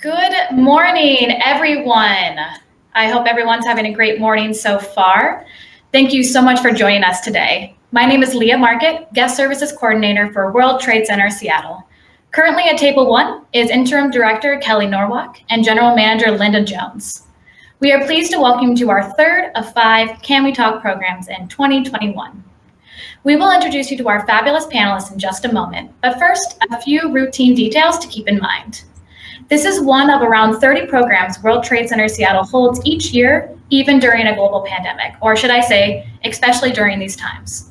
Good morning, everyone. I hope everyone's having a great morning so far. Thank you so much for joining us today. My name is Leah Market, Guest Services Coordinator for World Trade Center Seattle. Currently at Table 1 is Interim Director Kelly Norwalk and General Manager Linda Jones. We are pleased to welcome you to our third of 5 Can We Talk programs in 2021. We will introduce you to our fabulous panelists in just a moment, but first, a few routine details to keep in mind. This is one of around 30 programs World Trade Center Seattle holds each year, even during a global pandemic, or should I say, especially during these times.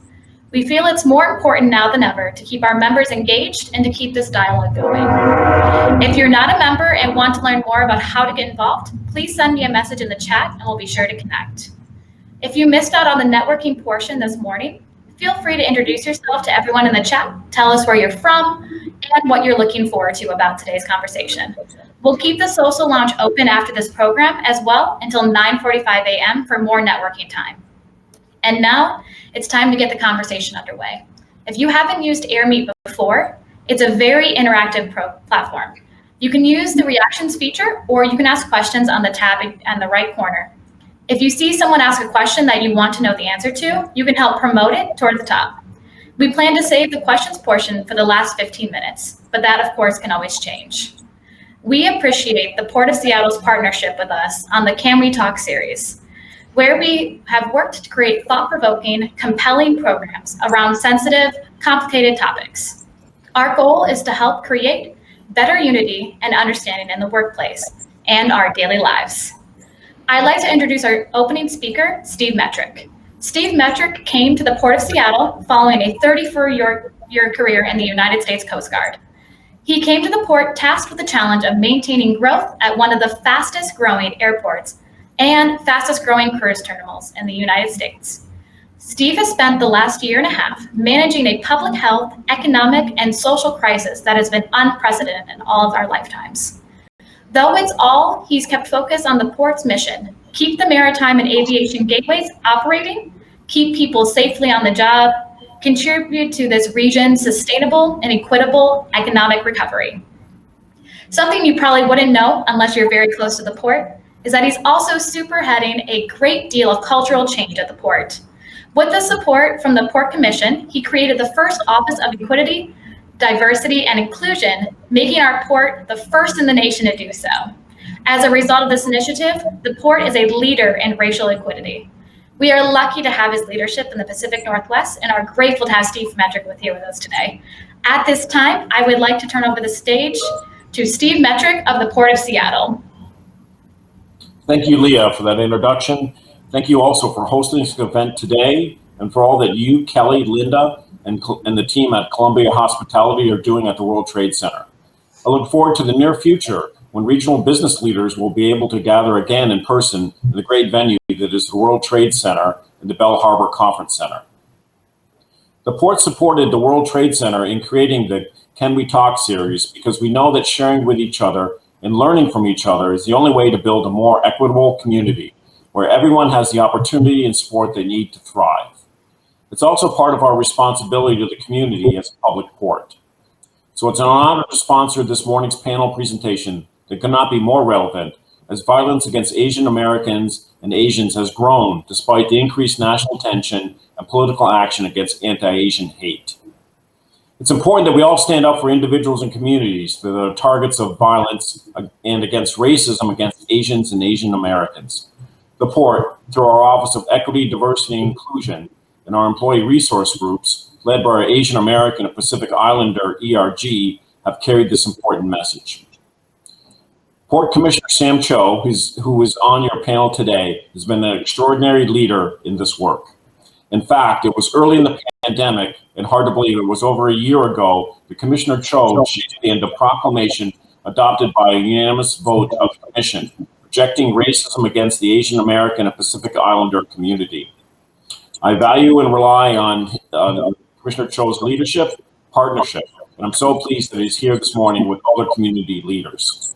We feel it's more important now than ever to keep our members engaged and to keep this dialogue going. If you're not a member and want to learn more about how to get involved, please send me a message in the chat and we'll be sure to connect. If you missed out on the networking portion this morning, feel free to introduce yourself to everyone in the chat, tell us where you're from, and what you're looking forward to about today's conversation. We'll keep the social lounge open after this program as well until 9:45 a.m. for more networking time. And now it's time to get the conversation underway. If you haven't used AirMeet before, it's a very interactive platform. You can use the reactions feature or you can ask questions on the tab in the right corner. If you see someone ask a question that you want to know the answer to, you can help promote it towards the top. We plan to save the questions portion for the last 15 minutes, but that of course can always change. We appreciate the Port of Seattle's partnership with us on the Can We Talk series, where we have worked to create thought-provoking, compelling programs around sensitive, complicated topics. Our goal is to help create better unity and understanding in the workplace and our daily lives. I'd like to introduce our opening speaker, Steve Metrick. Steve Metrick came to the Port of Seattle following a 34-year career in the United States Coast Guard. He came to the port tasked with the challenge of maintaining growth at one of the fastest growing airports and fastest growing cruise terminals in the United States. Steve has spent the last year and a half managing a public health, economic, and social crisis that has been unprecedented in all of our lifetimes. Though it's all, he's kept focus on the port's mission: keep the maritime and aviation gateways operating, keep people safely on the job, contribute to this region's sustainable and equitable economic recovery. Something you probably wouldn't know unless you're very close to the port is that he's also spearheading a great deal of cultural change at the port. With the support from the Port Commission, he created the first Office of Equity, Diversity, and Inclusion, making our port the first in the nation to do so. As a result of this initiative, the port is a leader in racial equity. We are lucky to have his leadership in the Pacific Northwest and are grateful to have Steve Metrick with us today. At this time, I would like to turn over the stage to Steve Metrick of the Port of Seattle. Thank you, Leah, for that introduction. Thank you also for hosting this event today and for all that you, Kelly, Linda, and the team at Columbia Hospitality are doing at the World Trade Center. I look forward to the near future when regional business leaders will be able to gather again in person in the great venue that is the World Trade Center and the Bell Harbor Conference Center. The port supported the World Trade Center in creating the Can We Talk series because we know that sharing with each other and learning from each other is the only way to build a more equitable community where everyone has the opportunity and support they need to thrive. It's also part of our responsibility to the community as a public port. So it's an honor to sponsor this morning's panel presentation that could not be more relevant, as violence against Asian Americans and Asians has grown despite the increased national tension and political action against anti-Asian hate. It's important that we all stand up for individuals and communities that are targets of violence and against racism against Asians and Asian Americans. The port, through our Office of Equity, Diversity, and Inclusion, and our employee resource groups, led by our Asian American and Pacific Islander ERG, have carried this important message. Port Commissioner Sam Cho, who is on your panel today, has been an extraordinary leader in this work. In fact, it was early in the pandemic, and hard to believe it was over a year ago, that Commissioner Cho championed a proclamation adopted by a unanimous vote of the Commission, rejecting racism against the Asian American and Pacific Islander community. I value and rely on Commissioner Cho's leadership, partnership, and I'm so pleased that he's here this morning with other community leaders.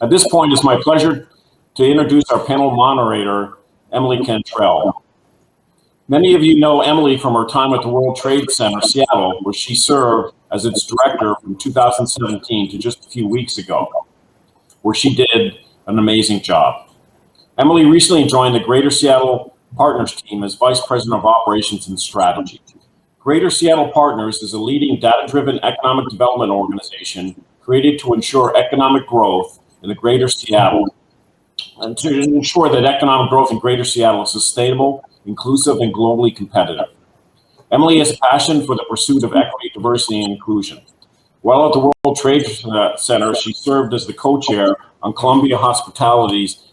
At this point, it's my pleasure to introduce our panel moderator, Emily Cantrell. Many of you know Emily from her time at the World Trade Center, Seattle, where she served as its director from 2017 to just a few weeks ago. where she did an amazing job. Emily recently joined the Greater Seattle Partners team as Vice President of Operations and Strategy. Greater Seattle Partners is a leading data-driven economic development organization created to ensure economic growth in the Greater Seattle and to ensure that economic growth in Greater Seattle is sustainable, inclusive, and globally competitive. Emily has a passion for the pursuit of equity, diversity, and inclusion. While at the World Trade Center, she served as the co-chair on Columbia Hospitality's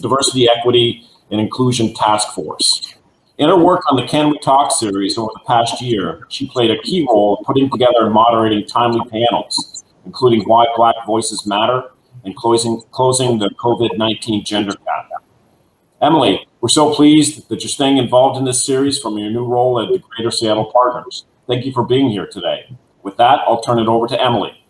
Diversity, Equity, and Inclusion Task Force. In her work on the Can We Talk series over the past year, she played a key role in putting together and moderating timely panels, including Why Black Voices Matter and closing the COVID-19 gender gap. Emily, we're so pleased that you're staying involved in this series from your new role at the Greater Seattle Partners. Thank you for being here today. With that, I'll turn it over to Emily.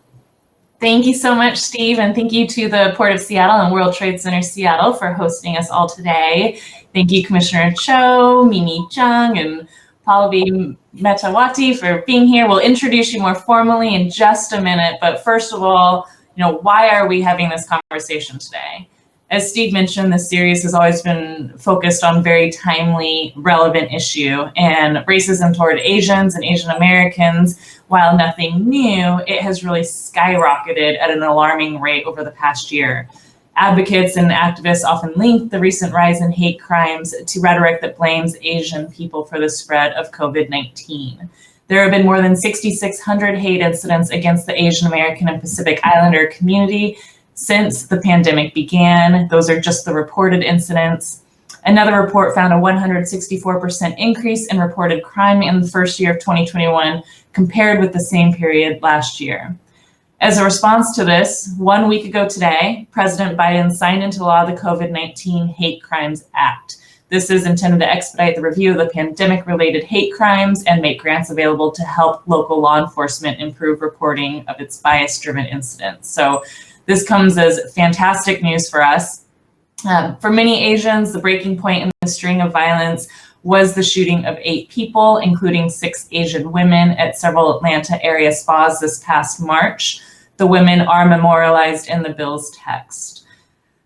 Thank you so much, Steve, and thank you to the Port of Seattle and World Trade Center Seattle for hosting us all today. Thank you, Commissioner Cho, Mimi Chung, and Pallavi Metawati for being here. We'll introduce you more formally in just a minute, but first of all, why are we having this conversation today? As Steve mentioned, this series has always been focused on very timely, relevant issue, and racism toward Asians and Asian Americans, while nothing new, it has really skyrocketed at an alarming rate over the past year. Advocates and activists often link the recent rise in hate crimes to rhetoric that blames Asian people for the spread of COVID-19. There have been more than 6,600 hate incidents against the Asian American and Pacific Islander community since the pandemic began. Those are just the reported incidents. Another report found a 164% increase in reported crime in the first year of 2021 compared with the same period last year. As a response to this, 1 week ago today, President Biden signed into law the COVID-19 Hate Crimes Act. This is intended to expedite the review of the pandemic-related hate crimes and make grants available to help local law enforcement improve reporting of its bias-driven incidents. So this comes as fantastic news for us. For many Asians, the breaking point in the string of violence was the shooting of 8 people, including 6 Asian women at several Atlanta area spas this past March. The women are memorialized in the bill's text.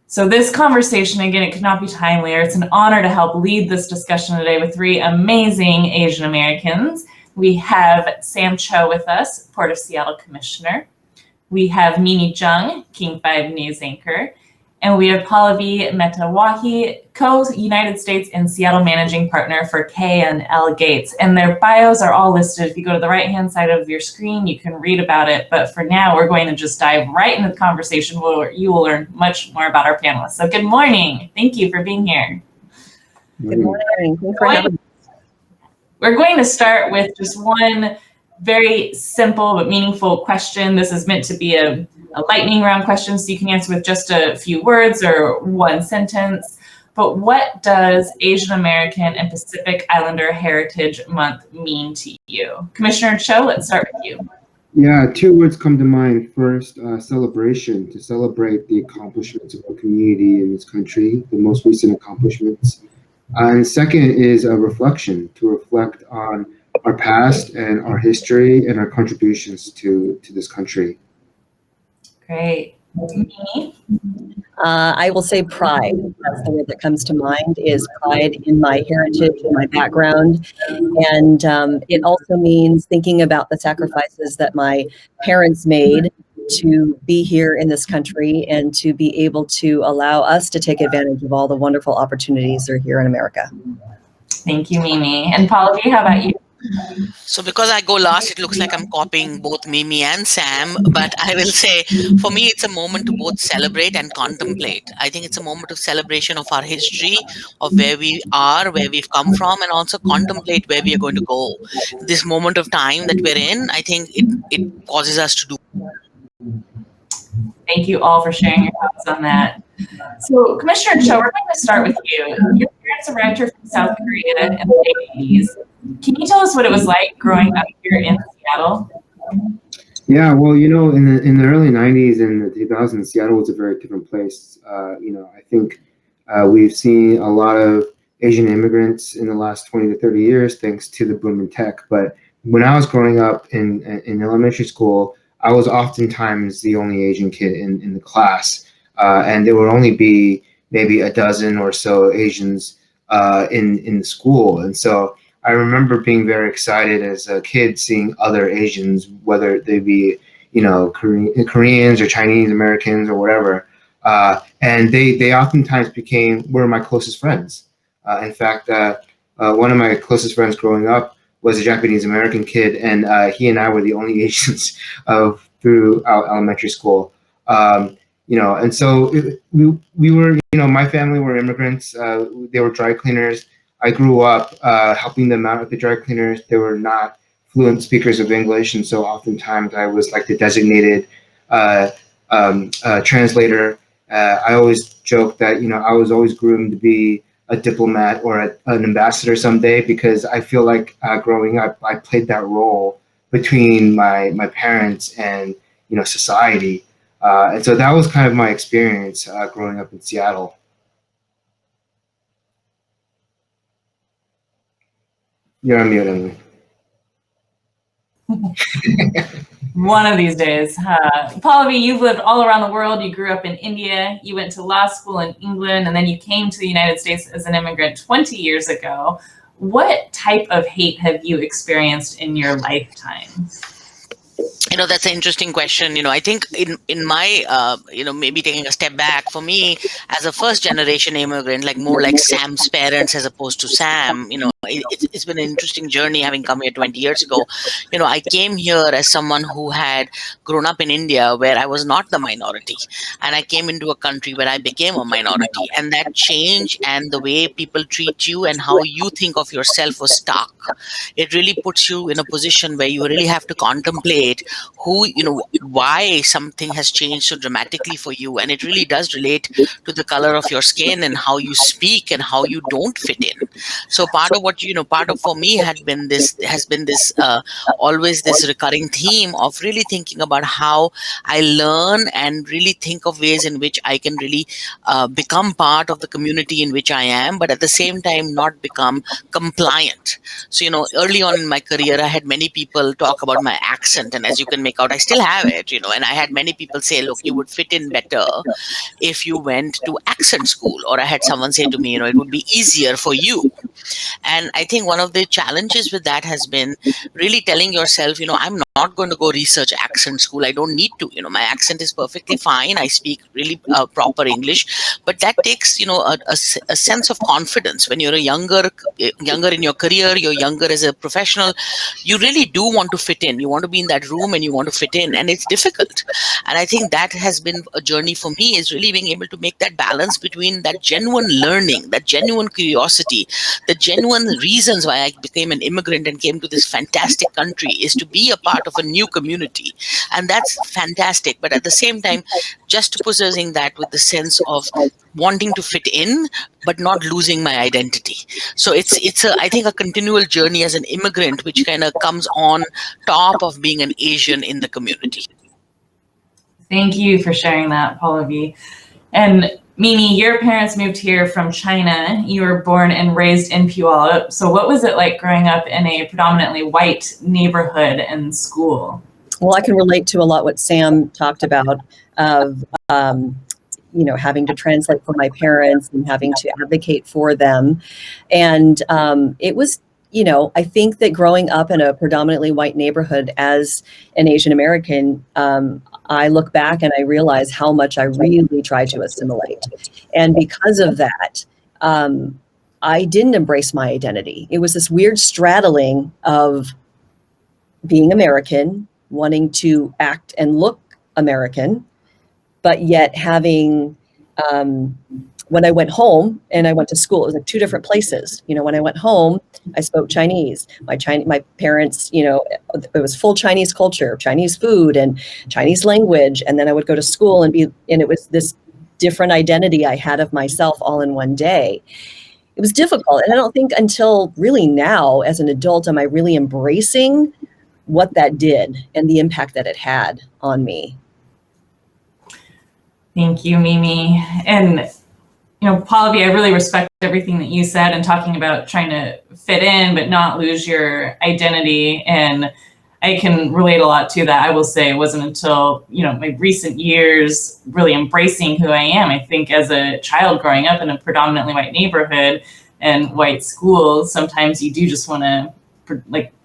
So this conversation, again, it could not be timelier. It's an honor to help lead this discussion today with 3 amazing Asian Americans. We have Sam Cho with us, Port of Seattle Commissioner. We have Mimi Chung, King 5 News anchor. And we have Pallavi Metawati, co-United States and Seattle managing partner for K&L Gates. And their bios are all listed. If you go to the right-hand side of your screen, you can read about it. But for now, we're going to just dive right into the conversation where you will learn much more about our panelists. So good morning. Thank you for being here. Good morning. Thanks for having me. We're going to start with just one very simple but meaningful question. This is meant to be a lightning round question, so you can answer with just a few words or one sentence. But what does Asian American and Pacific Islander Heritage Month mean to you? Commissioner Cho, let's start with you. Yeah, 2 words come to mind. First, celebration, to celebrate the accomplishments of our community in this country, the most recent accomplishments. And second is a reflection, to reflect on our past and our history and our contributions to this country. Great. Me? I will say pride. That's the word that comes to mind, is pride in my heritage and my background. And it also means thinking about the sacrifices that my parents made to be here in this country and to be able to allow us to take advantage of all the wonderful opportunities that are here in America. Thank you, Mimi. And Pallavi, how about you? So because I go last, it looks like I'm copying both Mimi and Sam, but I will say, for me, it's a moment to both celebrate and contemplate. I think it's a moment of celebration of our history, of where we are, where we've come from, and also contemplate where we are going to go. This moment of time that we're in, I think it causes us to do. Thank you all for sharing your thoughts on that. So, Commissioner Cho, we're going to start with you. Your parents arrived here from South Korea in the 80s. Can you tell us what it was like growing up here in Seattle? Yeah, well, in the early 90s and the 2000s, Seattle was a very different place. I think we've seen a lot of Asian immigrants in the last 20 to 30 years, thanks to the boom in tech. But when I was growing up in elementary school, I was oftentimes the only Asian kid in the class, and there would only be maybe a dozen or so Asians in the school. And so I remember being very excited as a kid seeing other Asians, whether they be Koreans or Chinese Americans or whatever, and they oftentimes were my closest friends. In fact, one of my closest friends growing up was a Japanese American kid, and he and I were the only Asians throughout elementary school. And so we were, my family were immigrants. They were dry cleaners. I grew up helping them out at the dry cleaners. They were not fluent speakers of English, and so oftentimes I was like the designated translator. I always joke that I was always groomed to be a diplomat or an ambassador someday, because I feel like growing up I played that role between my parents and society, and so that was kind of my experience growing up in Seattle. You're on mute, Emily. One of these days. Pallavi, you've lived all around the world. You grew up in India. You went to law school in England, and then you came to the United States as an immigrant 20 years ago. What type of hate have you experienced in your lifetime? That's an interesting question. I think in my, maybe taking a step back, for me, as a first generation immigrant, like more like Sam's parents as opposed to Sam, it's been an interesting journey having come here 20 years ago. I came here as someone who had grown up in India where I was not the minority. And I came into a country where I became a minority. And that change and the way people treat you and how you think of yourself was stark. It really puts you in a position where you really have to contemplate why something has changed so dramatically for you. And it really does relate to the color of your skin and how you speak and how you don't fit in. So part of for me has been this always this recurring theme of really thinking about how I learn and really think of ways in which I can really become part of the community in which I am, but at the same time not become compliant. So, early on in my career, I had many people talk about my accent, and as you can make out, I still have it, and I had many people say, look, you would fit in better if you went to accent school, or I had someone say to me, it would be easier for you. And I think one of the challenges with that has been really telling yourself, I'm not going to go research accent school. I don't need to. My accent is perfectly fine. I speak really proper English, but that takes, a sense of confidence. When you're younger in your career, you're younger as a professional, you really do want to fit in. You want to be in that room and you want to fit in, and it's difficult. And I think that has been a journey for me, is really being able to make that balance between that genuine learning, that genuine curiosity, the genuine reasons why I became an immigrant and came to this fantastic country is to be a part of a new community. And that's fantastic. But at the same time, just possessing that with the sense of wanting to fit in, but not losing my identity. So it's I think a continual journey as an immigrant, which kind of comes on top of being an Asian in the community. Thank you for sharing that, Pallavi. And Mimi, your parents moved here from China. You were born and raised in Puyallup. So what was it like growing up in a predominantly white neighborhood and school? Well, I can relate to a lot what Sam talked about of, having to translate for my parents and having to advocate for them. And it was, I think that growing up in a predominantly white neighborhood as an Asian American, I look back and I realize how much I really tried to assimilate. And because of that, I didn't embrace my identity. It was this weird straddling of being American, wanting to act and look American, but yet having, when I went home and I went to school, it was like two different places. When I went home, I spoke Chinese. My parents, it was full Chinese culture, Chinese food and Chinese language. And then I would go to school and it was this different identity I had of myself all in one day. It was difficult. And I don't think until really now as an adult, am I really embracing what that did and the impact that it had on me. Thank you, Mimi. And Pallavi, I really respect everything that you said and talking about trying to fit in but not lose your identity. And I can relate a lot to that. I will say it wasn't until, my recent years really embracing who I am. I think as a child growing up in a predominantly white neighborhood and white schools, sometimes you do just want to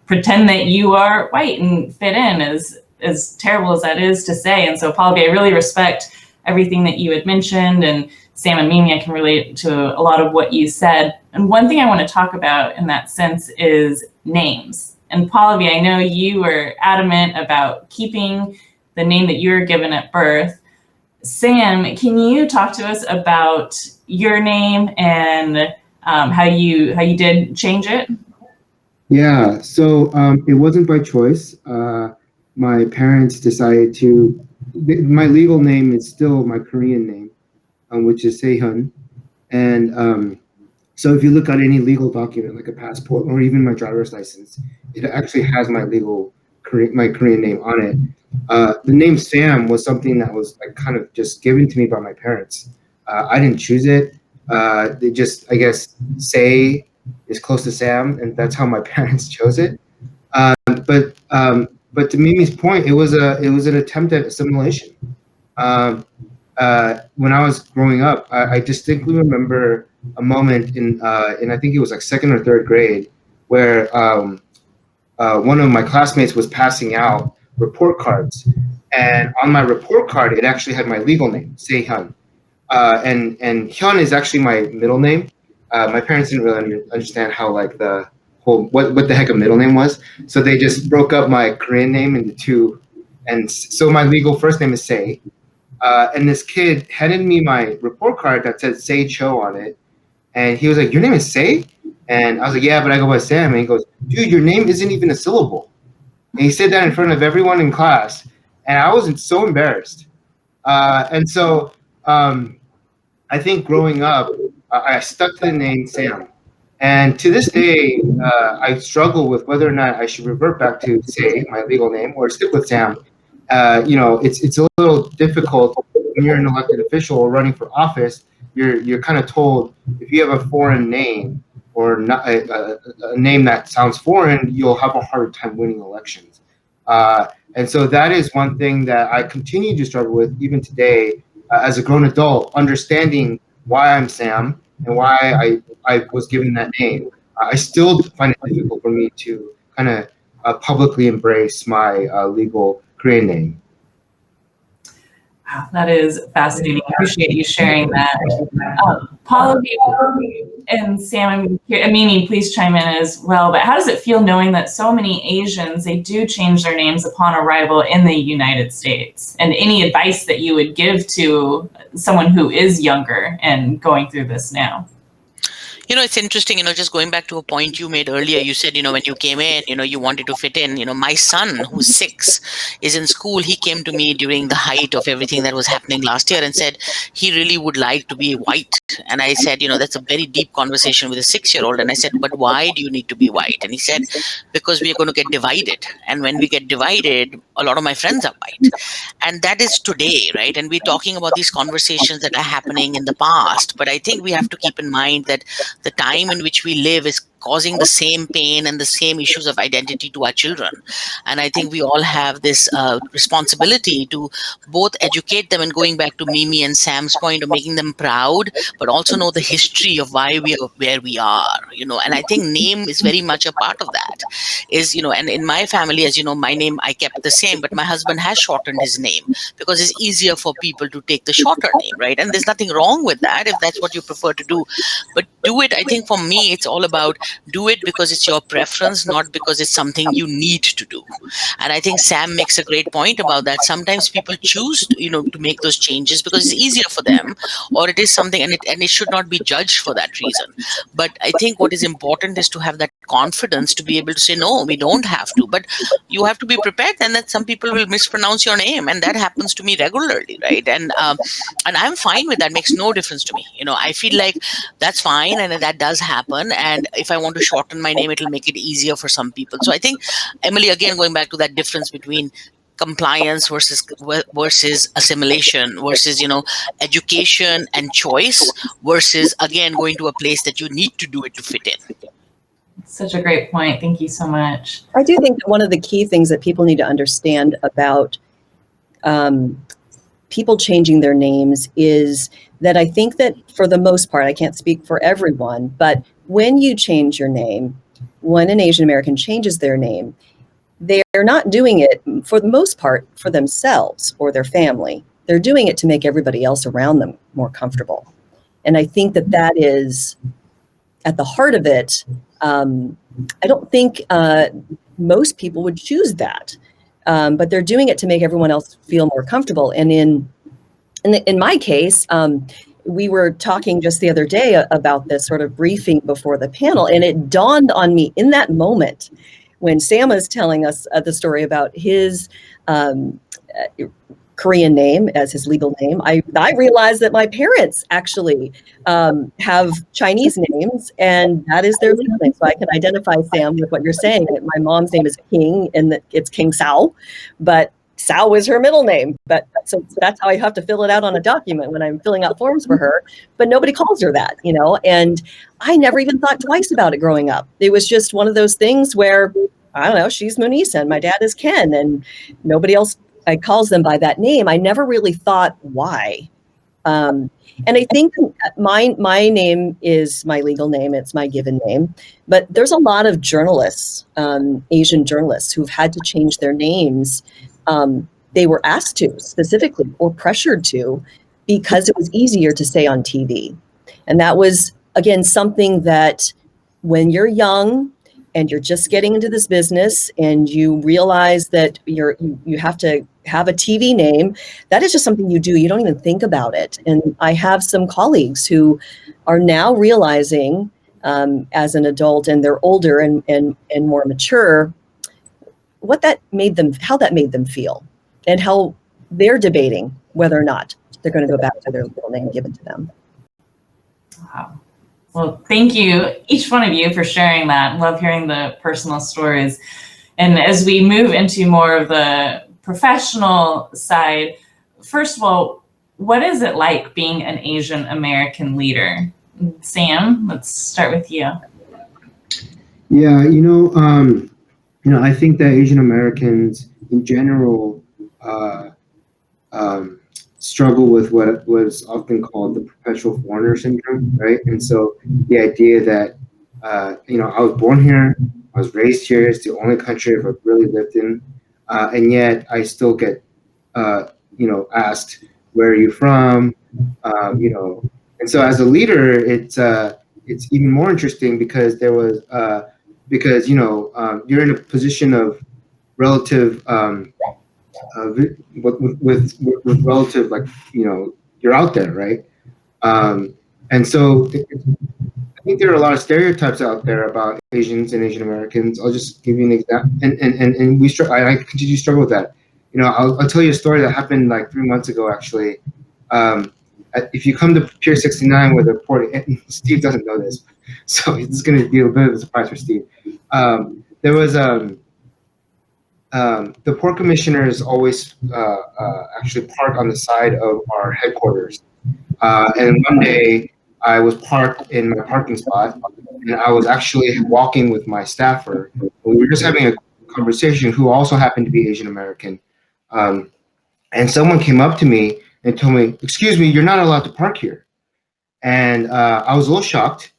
pretend that you are white and fit in, as terrible as that is to say. And so, Pallavi, I really respect everything that you had mentioned, and Sam and Mimi, I can relate to a lot of what you said. And one thing I want to talk about in that sense is names. And Pallavi, I know you were adamant about keeping the name that you were given at birth. Sam, can you talk to us about your name and how you did change it? Yeah, so it wasn't by choice. My parents decided to. My legal name is still my Korean name, which is Sehun, and so if you look at any legal document, like a passport or even my driver's license, it actually has my Korean name on it. The name Sam was something that was kind of just given to me by my parents. I didn't choose it. They just, I guess, say is close to Sam, and that's how my parents chose it. But to Mimi's point, it was an attempt at assimilation. When I was growing up, I distinctly remember a moment in I think it was second or third grade, where one of my classmates was passing out report cards, and on my report card it actually had my legal name, Sehun, and Hyun is actually my middle name. My parents didn't really understand how the whole what the heck a middle name was, so they just broke up my Korean name into two, and so my legal first name is Sei. And this kid handed me my report card that said Sei Cho on it. And he was like, "Your name is Sei?" And I was like, "Yeah, but I go by Sam." And he goes, "Dude, your name isn't even a syllable." And he said that in front of everyone in class. And I was so embarrassed. And so I think growing up, I stuck to the name Sam. And to this day, I struggle with whether or not I should revert back to Sei, my legal name, or stick with Sam. It's a little difficult when you're an elected official or running for office. You're kind of told if you have a foreign name or not, a name that sounds foreign, you'll have a hard time winning elections. And so that is one thing that I continue to struggle with even today as a grown adult, understanding why I'm Sam and why I was given that name. I still find it difficult for me to kind of publicly embrace my legal Korean name. Wow, that is fascinating. I appreciate you sharing that. Pallavi and Sam and Mimi, please chime in as well. But how does it feel knowing that so many Asians, they do change their names upon arrival in the United States? And any advice that you would give to someone who is younger and going through this now? It's interesting, just going back to a point you made earlier, you said, when you came in, you wanted to fit in. My son, who's 6, is in school. He came to me during the height of everything that was happening last year and said he really would like to be white. And I said, that's a very deep conversation with a 6-year-old. And I said, but why do you need to be white? And he said, because we are going to get divided. And when we get divided, a lot of my friends are white. And that is today, right? And we're talking about these conversations that are happening in the past. But I think we have to keep in mind that the time in which we live is causing the same pain and the same issues of identity to our children. And I think we all have this responsibility to both educate them, and going back to Mimi and Sam's point of making them proud, but also know the history of why we are where we are, and I think name is very much a part of that. And in my family, as you know, my name, I kept the same, but my husband has shortened his name because it's easier for people to take the shorter name, right? And there's nothing wrong with that if that's what you prefer to do. But do it, I think for me, it's all about do it because it's your preference, not because it's something you need to do. And I think Sam makes a great point about that. Sometimes people choose, to make those changes because it's easier for them, or it is something, and it should not be judged for that reason. But I think what is important is to have that confidence to be able to say, no, we don't have to, but you have to be prepared, and that some people will mispronounce your name, and that happens to me regularly, right? And I'm fine with that. Makes no difference to me. I feel like that's fine, and that does happen. And if I want to shorten my name, it'll make it easier for some people. So I think, Emily, again, going back to that difference between compliance versus assimilation versus education and choice versus, again, going to a place that you need to do it to fit in. Such a great point. Thank you so much. I do think that one of the key things that people need to understand about people changing their names is that I think that for the most part, I can't speak for everyone, but when you change your name, when an Asian American changes their name, they're not doing it for the most part for themselves or their family. They're doing it to make everybody else around them more comfortable. And I think that that is at the heart of it. I don't think most people would choose that. But they're doing it to make everyone else feel more comfortable. And in my case, we were talking just the other day about this sort of briefing before the panel, and it dawned on me in that moment when Sam was telling us the story about his Korean name as his legal name. I realized that my parents actually have Chinese names, and that is their legal name. So I can identify, Sam, with what you're saying. That my mom's name is King, and that it's King Sao, but Sao is her middle name. But so that's how I have to fill it out on a document when I'm filling out forms for her. But nobody calls her that, you know. And I never even thought twice about it growing up. It was just one of those things where, I don't know, she's Munisa and my dad is Ken, and nobody else calls them by that name. I never really thought why. And I think my name is my legal name. It's my given name. But there's a lot of journalists, Asian journalists, who've had to change their names. They were asked to specifically or pressured to because it was easier to say on TV. And that was, again, something that when you're young and you're just getting into this business and you realize that you have to have a TV name, that is just something you do. You don't even think about it. And I have some colleagues who are now realizing as an adult, and they're older and more mature, what that made them, how that made them feel, and how they're debating whether or not they're going to go back to their legal name given to them. Wow. Well, thank you, each one of you, for sharing that. Love hearing the personal stories. And as we move into more of the professional side, first of all, what is it like being an Asian American leader? Sam, let's start with you. Yeah, I think that Asian Americans in general struggle with what was often called the perpetual foreigner syndrome, right? And so the idea that, I was born here, I was raised here, it's the only country I've really lived in, and yet I still get, asked, where are you from? And so as a leader, it's even more interesting because there was, you're in a position of relative, with relative, you're out there, right? And so I think there are a lot of stereotypes out there about Asians and Asian Americans. I'll just give you an example, and I continue to struggle with that. I'll tell you a story that happened like 3 months ago, actually. If you come to Pier 69 where the port, and Steve doesn't know this, so it's going to be a bit of a surprise for Steve. There was the port commissioners always actually park on the side of our headquarters. And one day I was parked in my parking spot, and I was actually walking with my staffer. We were just having a conversation who also happened to be Asian American. And someone came up to me and told me, "Excuse me, you're not allowed to park here." And I was a little shocked.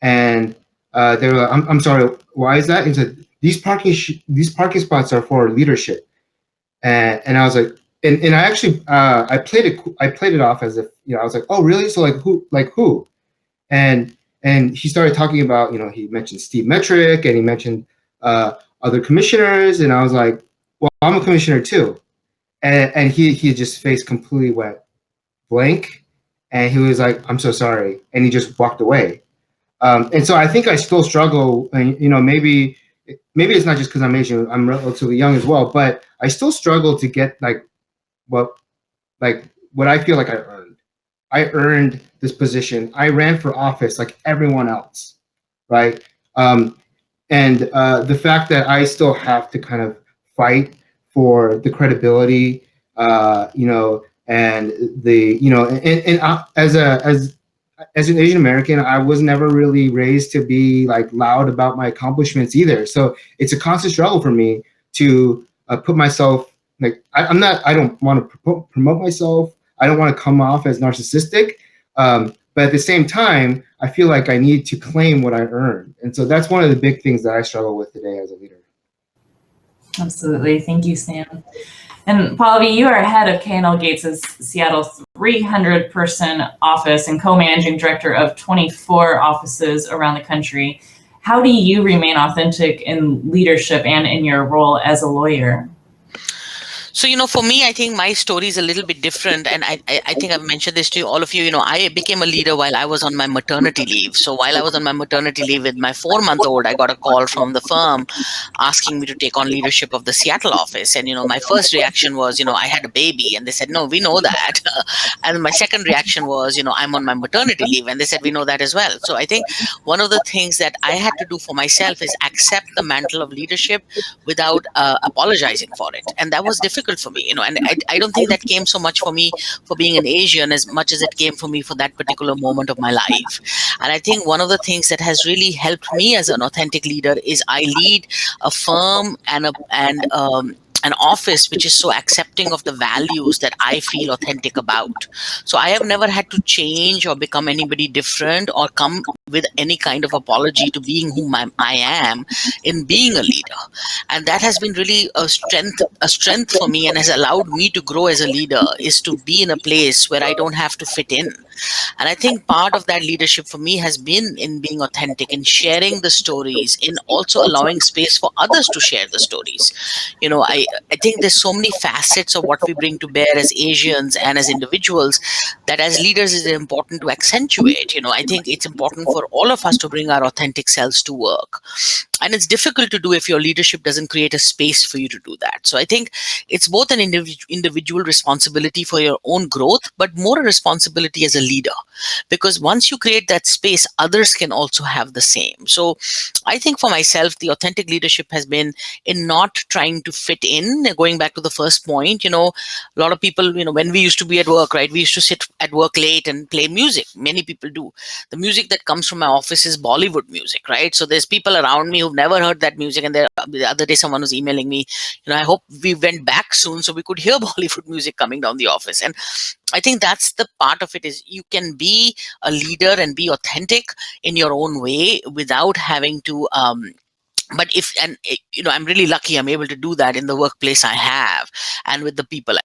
And they were like, I'm sorry, why is that? He said, these parking spots are for leadership. And I was like, and I actually I played it off as if, I was like, oh really? So who? And he started talking about, he mentioned Steve Metrick, and he mentioned other commissioners, and I was like, well, I'm a commissioner too. And he just face completely went blank, and he was like, I'm so sorry, and he just walked away. And so I think I still struggle, and maybe it's not just because I'm Asian, I'm relatively young as well, but I still struggle to get what I feel like I earned. I earned this position. I ran for office like everyone else, right? And the fact that I still have to kind of fight for the credibility, and the, and as as an Asian American, I was never really raised to be like loud about my accomplishments either. So it's a constant struggle for me to put myself like I don't want to promote myself. I don't want to come off as narcissistic. But at the same time, I feel like I need to claim what I earned. And so that's one of the big things that I struggle with today as a leader. Absolutely. Thank you, Sam. And Pallavi, you are head of K&L Gates' Seattle 300-person office and co-managing director of 24 offices around the country. How do you remain authentic in leadership and in your role as a lawyer? So, for me, I think my story is a little bit different. And I think I've mentioned this to all of you. I became a leader while I was on my maternity leave. So while I was on my maternity leave with my 4-month-old, I got a call from the firm asking me to take on leadership of the Seattle office. And, my first reaction was, I had a baby. And they said, no, we know that. And my second reaction was, I'm on my maternity leave. And they said, we know that as well. So I think one of the things that I had to do for myself is accept the mantle of leadership without apologizing for it. And that was difficult for me, and I don't think that came so much for me for being an Asian as much as it came for me for that particular moment of my life. And I think one of the things that has really helped me as an authentic leader is I lead a firm and an office which is so accepting of the values that I feel authentic about. So I have never had to change or become anybody different or come with any kind of apology to being whom I am in being a leader. And that has been really a strength for me and has allowed me to grow as a leader, is to be in a place where I don't have to fit in. And I think part of that leadership for me has been in being authentic, in sharing the stories, in also allowing space for others to share the stories. I think there's so many facets of what we bring to bear as Asians and as individuals that as leaders is important to accentuate. I think it's important for all of us to bring our authentic selves to work. And it's difficult to do if your leadership doesn't create a space for you to do that. So I think it's both an individual responsibility for your own growth, but more a responsibility as a leader. Because once you create that space, others can also have the same. So I think for myself, the authentic leadership has been in not trying to fit in. Going back to the first point, a lot of people, when we used to be at work, right, we used to sit at work late and play music. Many people do. The music that comes from my office is Bollywood music, right? So there's people around me who've never heard that music. And the other day, someone was emailing me, I hope we went back soon so we could hear Bollywood music coming down the office. And I think that's the part of it, is you can be a leader and be authentic in your own way without having to I'm really lucky I'm able to do that in the workplace I have and with the people.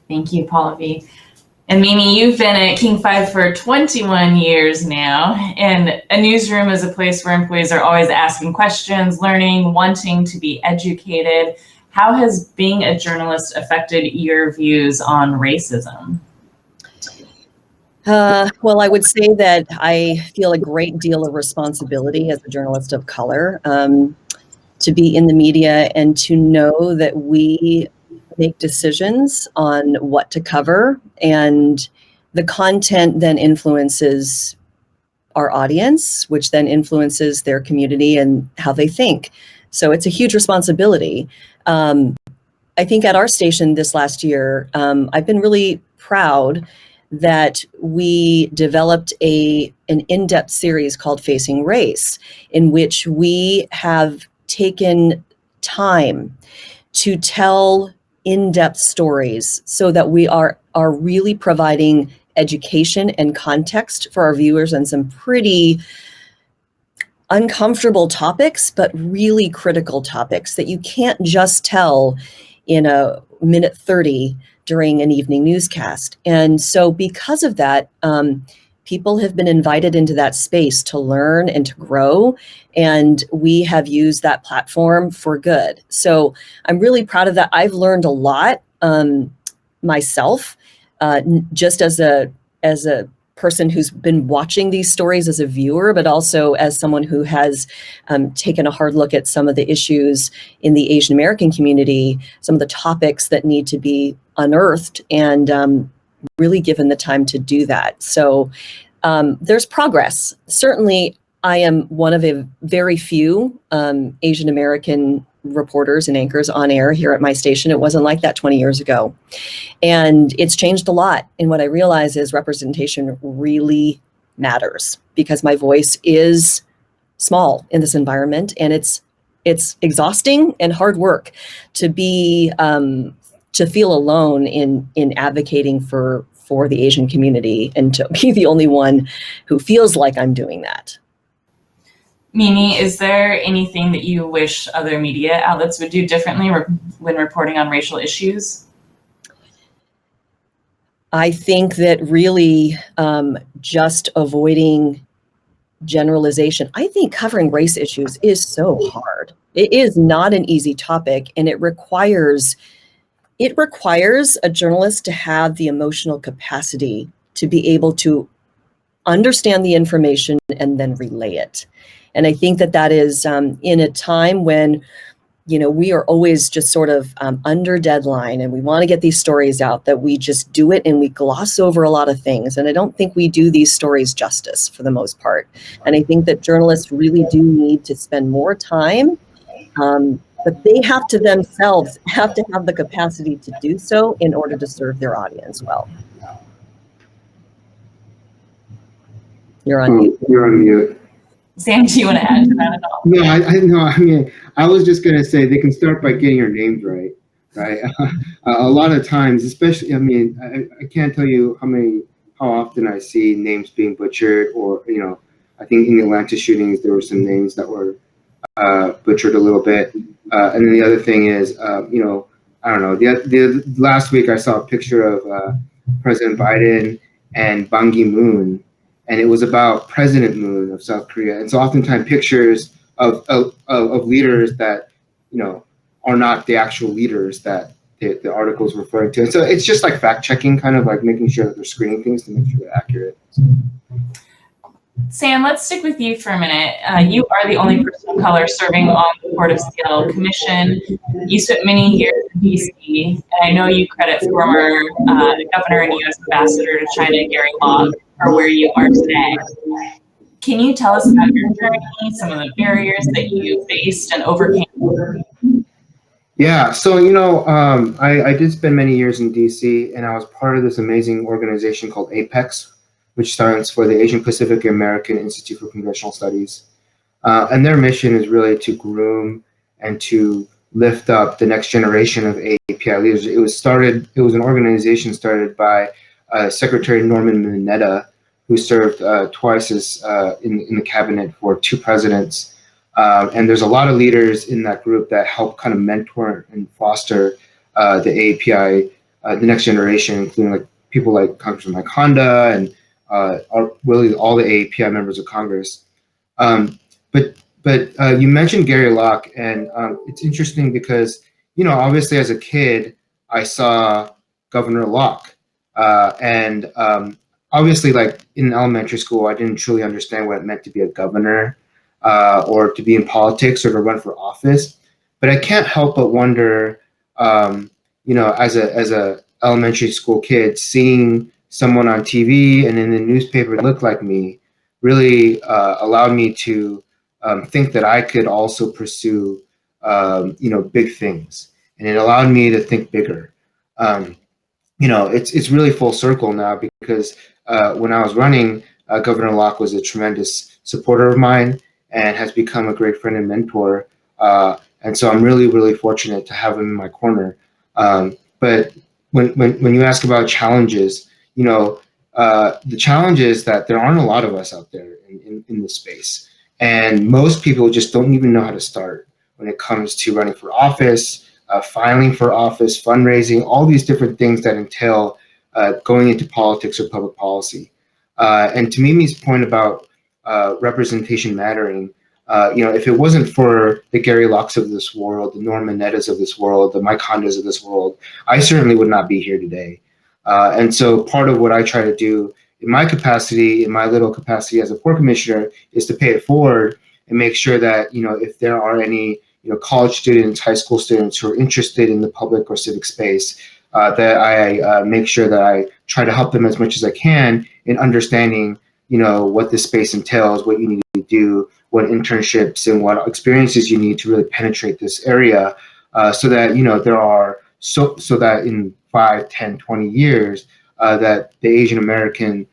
Thank you, Pallavi. And Mimi, you've been at King 5 for 21 years now, and a newsroom is a place where employees are always asking questions, learning, wanting to be educated. How has being a journalist affected your views on racism? Well, I would say that I feel a great deal of responsibility as a journalist of color to be in the media and to know that we make decisions on what to cover, and the content then influences our audience, which then influences their community and how they think. So it's a huge responsibility. I think at our station this last year, I've been really proud that we developed an in-depth series called Facing Race, in which we have taken time to tell in-depth stories so that we are really providing education and context for our viewers on some pretty uncomfortable topics, but really critical topics that you can't just tell in a minute 30 during an evening newscast. And so because of that, people have been invited into that space to learn and to grow, and we have used that platform for good. So I'm really proud of that. I've learned a lot myself, just as a person who's been watching these stories as a viewer, but also as someone who has taken a hard look at some of the issues in the Asian American community, some of the topics that need to be unearthed, and really given the time to do that. So there's progress. Certainly, I am one of a very few Asian American reporters and anchors on air here at my station. It wasn't like that 20 years ago. And it's changed a lot. And what I realize is representation really matters, because my voice is small in this environment, and it's exhausting and hard work to be to feel alone in advocating for the Asian community, and to be the only one who feels like I'm doing that. Mimi, is there anything that you wish other media outlets would do differently when reporting on racial issues? I think that really just avoiding generalization. I think covering race issues is so hard. It is not an easy topic, and it requires a journalist to have the emotional capacity to be able to understand the information and then relay it. And I think that is in a time when, we are always just sort of under deadline, and we want to get these stories out, that we just do it and we gloss over a lot of things. And I don't think we do these stories justice for the most part. And I think that journalists really do need to spend more time, but they have to themselves have to have the capacity to do so in order to serve their audience well. You're on mute. You're on mute. Sam, do you want to add to that at all? No, I mean, I was just going to say they can start by getting your names right? A lot of times, especially, I mean, I can't tell you how often I see names being butchered, or, I think in the Atlanta shootings, there were some names that were butchered a little bit. And then the other thing is, I don't know, the last week I saw a picture of President Biden and Ban Ki-moon, and it was about President Moon of South Korea. And so oftentimes pictures of leaders that, are not the actual leaders that the article is referring to. And so it's just like fact checking, kind of like making sure that they're screening things to make sure they're accurate. Sam, let's stick with you for a minute. You are the only person of color serving on the Port of Seattle Commission. You spent many years in DC, and I know you credit former Governor and U.S. Ambassador to China, Gary Locke, for where you are today. Can you tell us about your journey, some of the barriers that you faced and overcame? Yeah, so, I did spend many years in DC, and I was part of this amazing organization called APEX, which stands for the Asian Pacific American Institute for Congressional Studies. And their mission is really to groom and to lift up the next generation of AAPI leaders. It was an organization started by Secretary Norman Mineta, who served twice as in the cabinet for 2 presidents. And there's a lot of leaders in that group that help kind of mentor and foster the AAPI, the next generation, including like people like Congressman Mike Honda and really all the AAPI members of Congress. But you mentioned Gary Locke, and it's interesting because, obviously as a kid, I saw Governor Locke. And obviously, like in elementary school, I didn't truly understand what it meant to be a governor or to be in politics or to run for office. But I can't help but wonder, as a elementary school kid, seeing someone on TV and in the newspaper that looked like me really allowed me to think that I could also pursue, big things. And it allowed me to think bigger. It's really full circle now, because when I was running, Governor Locke was a tremendous supporter of mine and has become a great friend and mentor. And so I'm really, really fortunate to have him in my corner. But when you ask about challenges, the challenge is that there aren't a lot of us out there in this space. And most people just don't even know how to start when it comes to running for office, filing for office, fundraising, all these different things that entail going into politics or public policy. And to Mimi's point about representation mattering, if it wasn't for the Gary Lockes of this world, the Norm Minettas of this world, the Mike Hondas of this world, I certainly would not be here today. And so part of what I try to do in my capacity, in my little capacity as a port commissioner, is to pay it forward and make sure that, if there are any, college students, high school students who are interested in the public or civic space, that I make sure that I try to help them as much as I can in understanding, what this space entails, what you need to do, what internships and what experiences you need to really penetrate this area, so that there are so that in 5, 10, 20 years, that the Asian American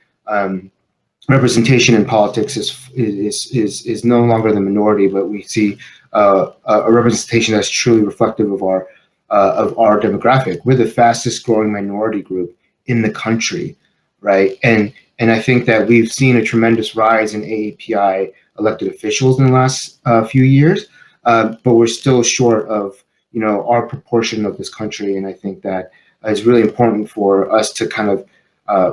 representation in politics is no longer the minority, but we see a representation that's truly reflective of our demographic. We're the fastest growing minority group in the country, right? And I think that we've seen a tremendous rise in AAPI elected officials in the last few years, but we're still short of our proportion of this country. And I think that it's really important for us to kind of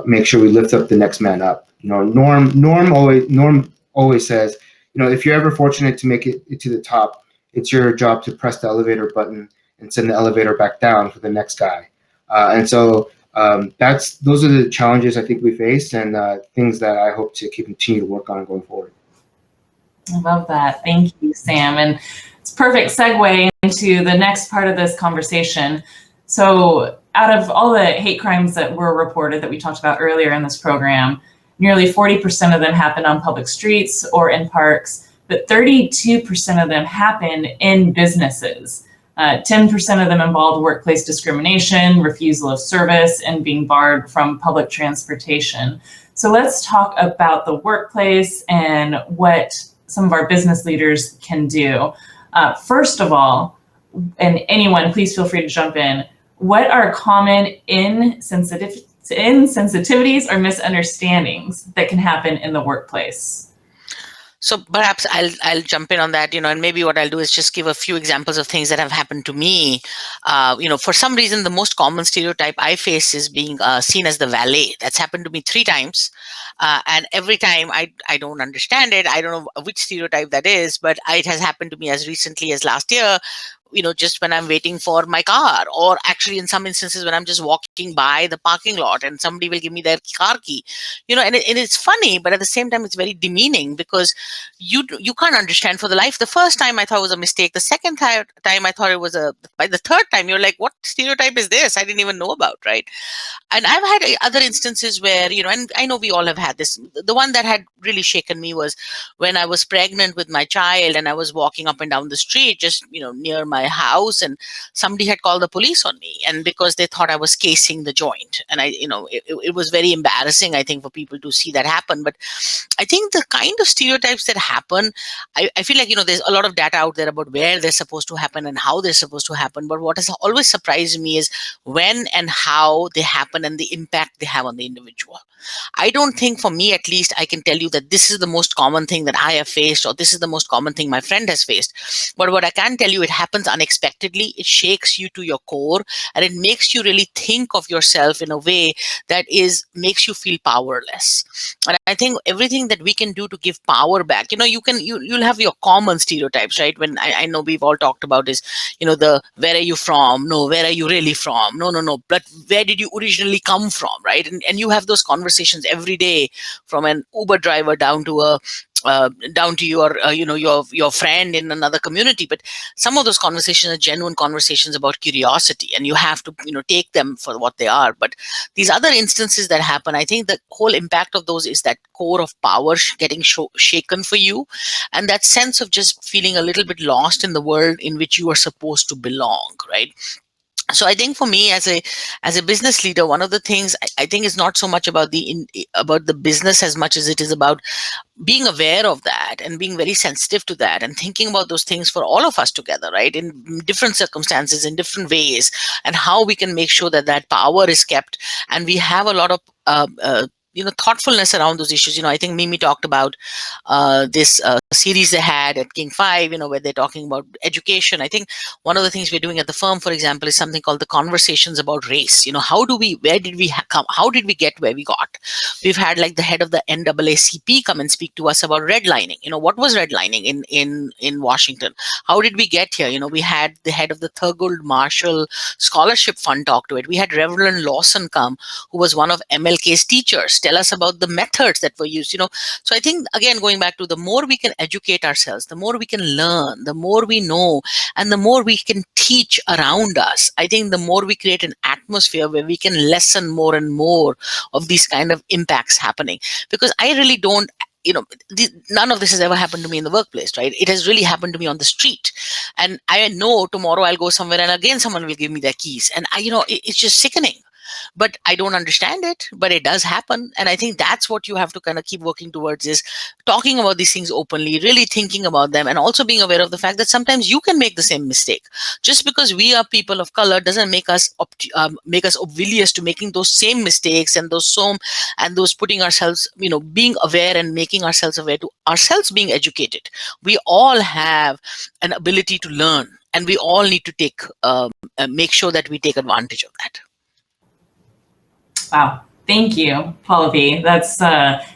make sure we lift up the next man up. Norm always says, if you're ever fortunate to make it to the top, it's your job to press the elevator button and send the elevator back down for the next guy. And so those are the challenges I think we face, and things that I hope to continue to work on going forward. I love that. Thank you, Sam. And it's a perfect segue into the next part of this conversation. So out of all the hate crimes that were reported that we talked about earlier in this program, nearly 40% of them happen on public streets or in parks, but 32% of them happen in businesses. 10% of them involved workplace discrimination, refusal of service, and being barred from public transportation. So let's talk about the workplace and what some of our business leaders can do. First of all, and anyone, please feel free to jump in. What are common insensitivities or misunderstandings that can happen in the workplace? So perhaps I'll jump in on that, and maybe what I'll do is just give a few examples of things that have happened to me. For some reason, the most common stereotype I face is being seen as the valet. That's happened to me 3 times. And every time I don't understand it. I don't know which stereotype that is, but it has happened to me as recently as last year, just when I'm waiting for my car, or actually in some instances when I'm just walking by the parking lot and somebody will give me their car key, and it's funny, but at the same time, it's very demeaning because you can't understand for the life. The first time I thought it was a mistake. The second time I thought it was by the third time, you're like, what stereotype is this? I didn't even know about, right? And I've had other instances where, and I know we all have had this. The one that had really shaken me was when I was pregnant with my child and I was walking up and down the street, just, near my house, and somebody had called the police on me, and because they thought I was casing the joint. And it was very embarrassing, I think, for people to see that happen. But I think the kind of stereotypes that happen, I feel like, there's a lot of data out there about where they're supposed to happen and how they're supposed to happen. But what has always surprised me is when and how they happen and the impact they have on the individual. I don't think, for me at least, I can tell you that this is the most common thing that I have faced, or this is the most common thing my friend has faced. But what I can tell you, it happens unexpectedly. It shakes you to your core, and it makes you really think of yourself in a way that makes you feel powerless. And I think everything that we can do to give power back, you'll have your common stereotypes, right? When I know we've all talked about is, where are you from? No, where are you really from? No, but where did you originally come from, right? And you have those conversations every day, from an Uber driver down to your friend in another community. But some of those conversations are genuine conversations about curiosity, and you have to take them for what they are. But these other instances that happen, I think the whole impact of those is that core of power getting shaken for you, and that sense of just feeling a little bit lost in the world in which you are supposed to belong, right? So I think for me as a business leader, one of the things I think is not so much about the business as much as it is about being aware of that and being very sensitive to that and thinking about those things for all of us together, right? In different circumstances, in different ways, and how we can make sure that power is kept, and we have a lot of thoughtfulness around those issues. I think Mimi talked about this series they had at King 5, where they're talking about education. I think one of the things we're doing at the firm, for example, is something called the Conversations About Race. Where did we come? How did we get where we got? We've had like the head of the NAACP come and speak to us about redlining. What was redlining in Washington? How did we get here? We had the head of the Thurgood Marshall Scholarship Fund talk to it. We had Reverend Lawson come, who was one of MLK's teachers, tell us about the methods that were used. So I think, again, going back to the more we can educate ourselves, the more we can learn, the more we know, and the more we can teach around us, I think the more we create an atmosphere where we can lessen more and more of these kind of impacts happening, because I really don't, none of this has ever happened to me in the workplace, right? It has really happened to me on the street. And I know tomorrow I'll go somewhere and again someone will give me their keys. And it's just sickening. But I don't understand it, but it does happen. And I think that's what you have to kind of keep working towards, is talking about these things openly, really thinking about them, and also being aware of the fact that sometimes you can make the same mistake. Just because we are people of color doesn't make us oblivious to making those same mistakes and those putting ourselves, being aware and making ourselves aware to ourselves being educated. We all have an ability to learn, and we all need to make sure that we take advantage of that. Wow. Thank you, Pallavi. That's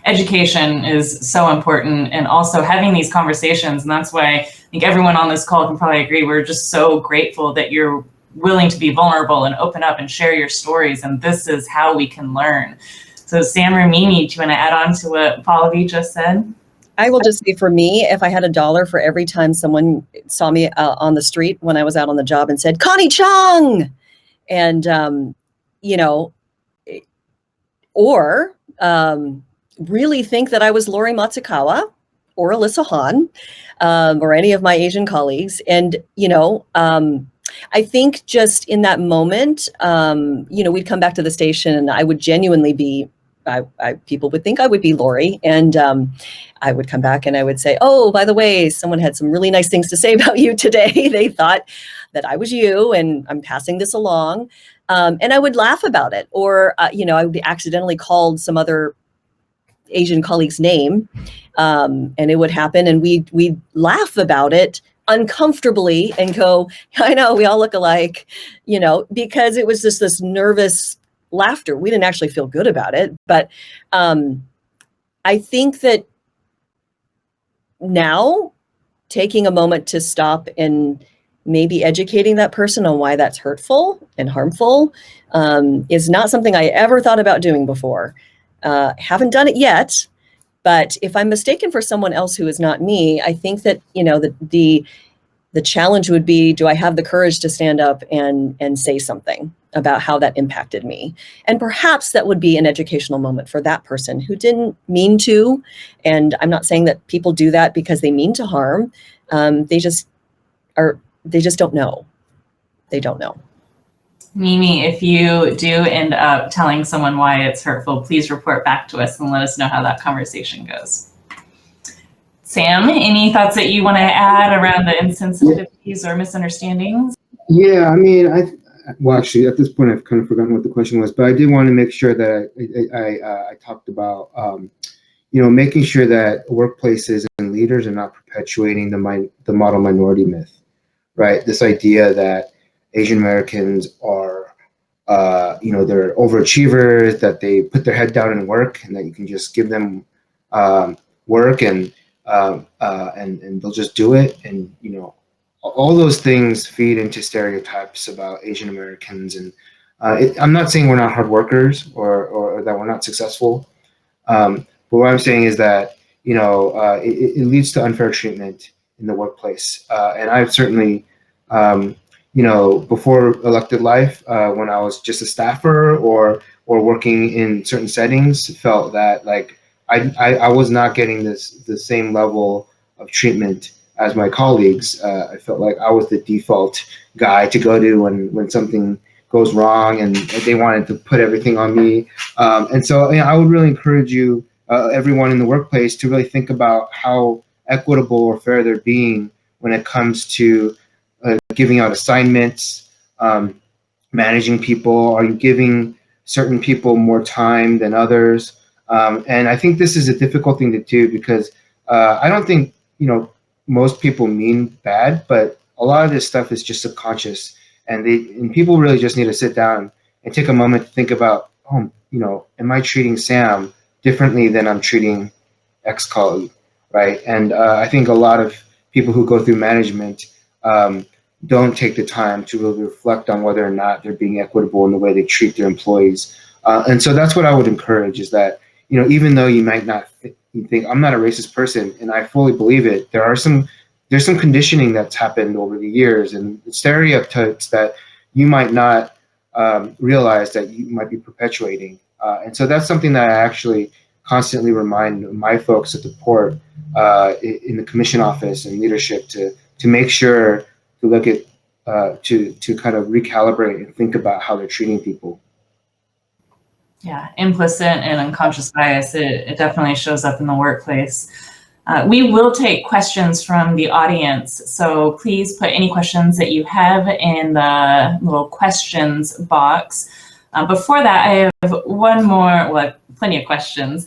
education is so important, and also having these conversations. And that's why I think everyone on this call can probably agree. We're just so grateful that you're willing to be vulnerable and open up and share your stories. And this is how we can learn. So Sam or Mimi, do you want to add on to what Pallavi just said? I will just say, for me, if I had $1 for every time someone saw me on the street when I was out on the job and said, Connie Chung, and, or really think that I was Lori Matsukawa or Alyssa Hahn, or any of my Asian colleagues. And, I think just in that moment, we'd come back to the station and I would genuinely be, people would think I would be Lori. And I would come back and I would say, oh, by the way, someone had some really nice things to say about you today. They thought that I was you, and I'm passing this along. And I would laugh about it. Or, I would be accidentally called some other Asian colleague's name, and it would happen. And we'd laugh about it uncomfortably and go, I know, we all look alike, because it was just this nervous laughter. We didn't actually feel good about it. But I think that now, taking a moment to stop and maybe educating that person on why that's hurtful and harmful is not something I ever thought about doing before. Haven't done it yet, but if I'm mistaken for someone else who is not me, I think that, the challenge would be, do I have the courage to stand up and say something about how that impacted me? And perhaps that would be an educational moment for that person who didn't mean to. And I'm not saying that people do that because they mean to harm. They just don't know. They don't know. Mimi, if you do end up telling someone why it's hurtful, please report back to us and let us know how that conversation goes. Sam, any thoughts that you want to add around the insensitivities or misunderstandings? Yeah, I mean, actually, at this point, I've kind of forgotten what the question was, but I did want to make sure that I talked about, making sure that workplaces and leaders are not perpetuating the model minority myth, right? This idea that Asian Americans are, they're overachievers, that they put their head down and work, and that you can just give them work and they'll just do it. And, all those things feed into stereotypes about Asian Americans. And I'm not saying we're not hard workers or that we're not successful. But what I'm saying is that, it leads to unfair treatment in the workplace. And I've certainly, before elected life, when I was just a staffer or working in certain settings, felt that like I was not getting the same level of treatment as my colleagues. I felt like I was the default guy to go to when something goes wrong, and they wanted to put everything on me. And so I would really encourage you, everyone in the workplace, to really think about how equitable or fair they're being when it comes to giving out assignments, managing people. Are you giving certain people more time than others? And I think this is a difficult thing to do because I don't think, most people mean bad, but a lot of this stuff is just subconscious. And people really just need to sit down and take a moment to think about, am I treating Sam differently than I'm treating X colleague, right? And I think a lot of people who go through management don't take the time to really reflect on whether or not they're being equitable in the way they treat their employees. And so that's what I would encourage, is that, even though you might not think I'm not a racist person, and I fully believe it, there's some conditioning that's happened over the years and stereotypes that you might not realize that you might be perpetuating. And so that's something that I actually constantly remind my folks at the port in the commission office and leadership to make sure to look at to kind of recalibrate and think about how they're treating people. Yeah, implicit and unconscious bias, it definitely shows up in the workplace. We will take questions from the audience, so please put any questions that you have in the little questions box. Before that, I have one more, well, plenty of questions,